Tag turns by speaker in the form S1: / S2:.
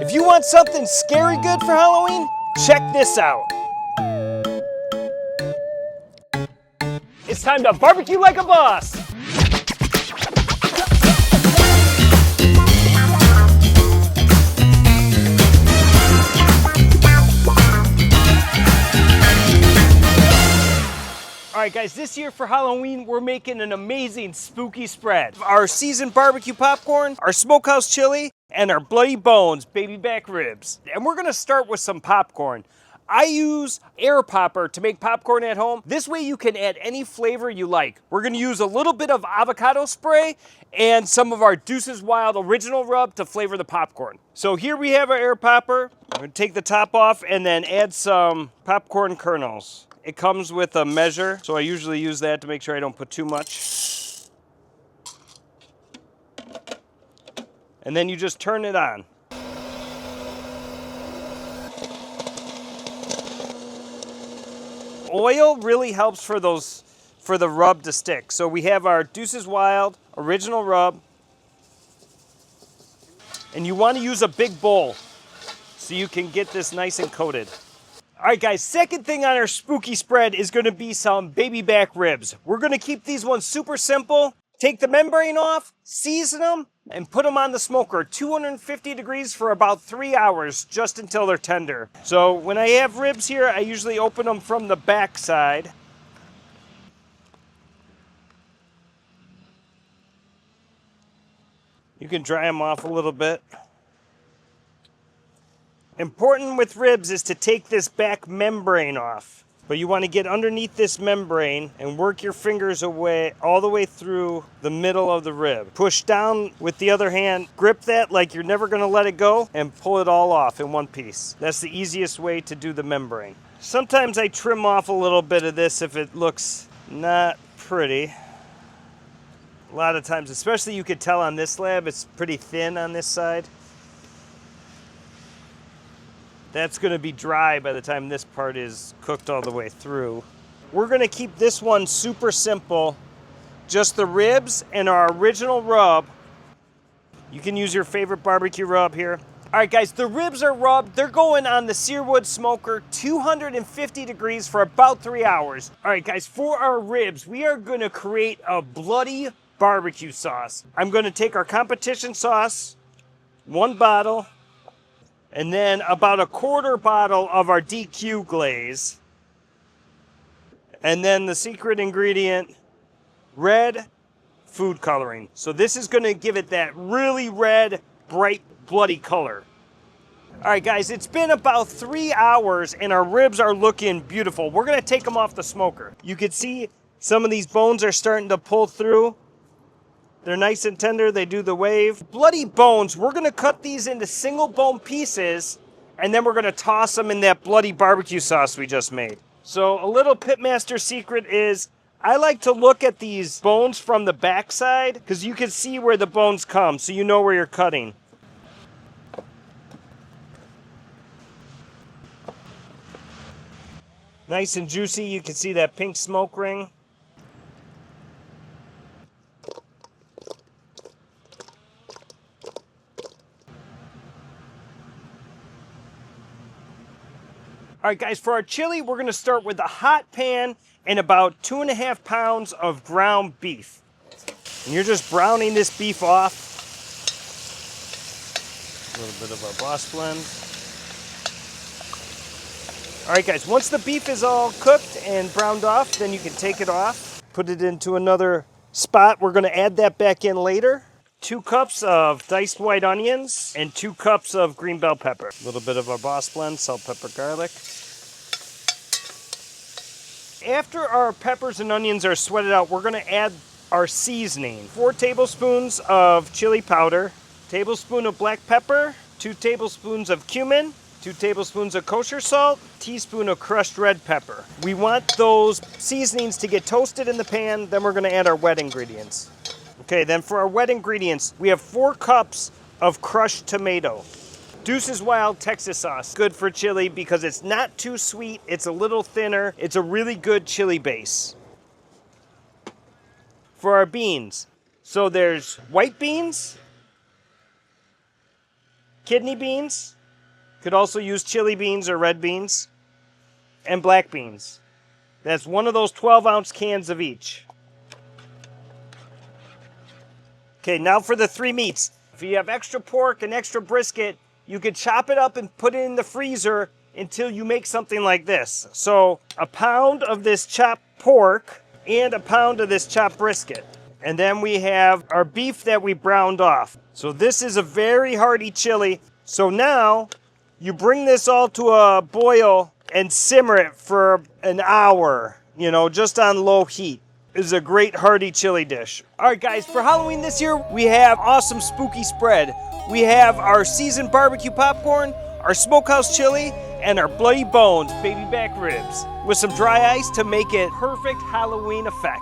S1: If you want something scary good for Halloween, check this out. It's time to barbecue like a boss. All right, guys, this year for Halloween, we're making an amazing spooky spread. Our seasoned barbecue popcorn, our smokehouse chili, and our bloody bones, baby back ribs. And we're gonna start with some popcorn. I use air popper to make popcorn at home. This way you can add any flavor you like. We're gonna use a little bit of avocado spray and some of our Duce's Wild original rub to flavor the popcorn. So here we have our air popper. I'm gonna take the top off and then add some popcorn kernels. It comes with a measure, so I usually use that to make sure I don't put too much. And then you just turn it on. Oil really helps for the rub to stick. So we have our Duce's Wild original rub. And you want to use a big bowl so you can get this nice and coated. All right, guys, second thing on our spooky spread is going to be some baby back ribs. We're going to keep these ones super simple. Take the membrane off, season them, and put them on the smoker, 250 degrees for about 3 hours, just until they're tender. So when I have ribs here, I usually open them from the back side. You can dry them off a little bit. Important with ribs is to take this back membrane off. But you want to get underneath this membrane and work your fingers away all the way through the middle of the rib. Push down with the other hand, grip that like you're never going to let it go, and pull it all off in one piece. That's the easiest way to do the membrane. Sometimes I trim off a little bit of this if it looks not pretty. A lot of times, especially you could tell on this slab, it's pretty thin on this side. That's going to be dry by the time this part is cooked all the way through. We're going to keep this one super simple. Just the ribs and our original rub. You can use your favorite barbecue rub here. All right, guys, the ribs are rubbed. They're going on the searwood smoker, 250 degrees for about 3 hours. All right, guys, for our ribs, we are going to create a bloody barbecue sauce. I'm going to take our competition sauce, 1 bottle, and then about a 1/4 bottle of our DQ glaze. And then the secret ingredient, red food coloring. So this is going to give it that really red, bright, bloody color. All right, guys, it's been about 3 hours and our ribs are looking beautiful. We're going to take them off the smoker. You can see some of these bones are starting to pull through. They're nice and tender, they do the wave. Bloody bones, we're gonna cut these into single bone pieces and then we're gonna toss them in that bloody barbecue sauce we just made. So a little pitmaster secret is, I like to look at these bones from the backside because you can see where the bones come, so you know where you're cutting. Nice and juicy, you can see that pink smoke ring. All right, guys, for our chili, we're going to start with a hot pan and about 2.5 pounds of ground beef. And you're just browning this beef off. A little bit of our boss blend. All right, guys, once the beef is all cooked and browned off, then you can take it off. Put it into another spot. We're going to add that back in later. 2 cups of diced white onions and 2 cups of green bell pepper. A little bit of our boss blend, salt, pepper, garlic. After our peppers and onions are sweated out, we're going to add our seasoning. 4 tablespoons of chili powder, tablespoon of black pepper, 2 tablespoons of cumin, 2 tablespoons of kosher salt, teaspoon of crushed red pepper. We want those seasonings to get toasted in the pan, then we're going to add our wet ingredients. Okay, then for our wet ingredients, we have 4 cups of crushed tomato. Duce's Wild Texas sauce, good for chili because it's not too sweet, it's a little thinner, it's a really good chili base. For our beans, so there's white beans, kidney beans. Could also use chili beans or red beans. And black beans. That's one of those 12-ounce cans of each. Okay, now for the 3 meats. If you have extra pork and extra brisket, you could chop it up and put it in the freezer until you make something like this. So a pound of this chopped pork and a pound of this chopped brisket. And then we have our beef that we browned off. So this is a very hearty chili. So now you bring this all to a boil and simmer it for an hour, just on low heat. This is a great hearty chili dish. All right, guys, for Halloween this year, we have awesome spooky spread. We have our seasoned barbecue popcorn, our smokehouse chili, and our bloody bones baby back ribs with some dry ice to make it perfect Halloween effect.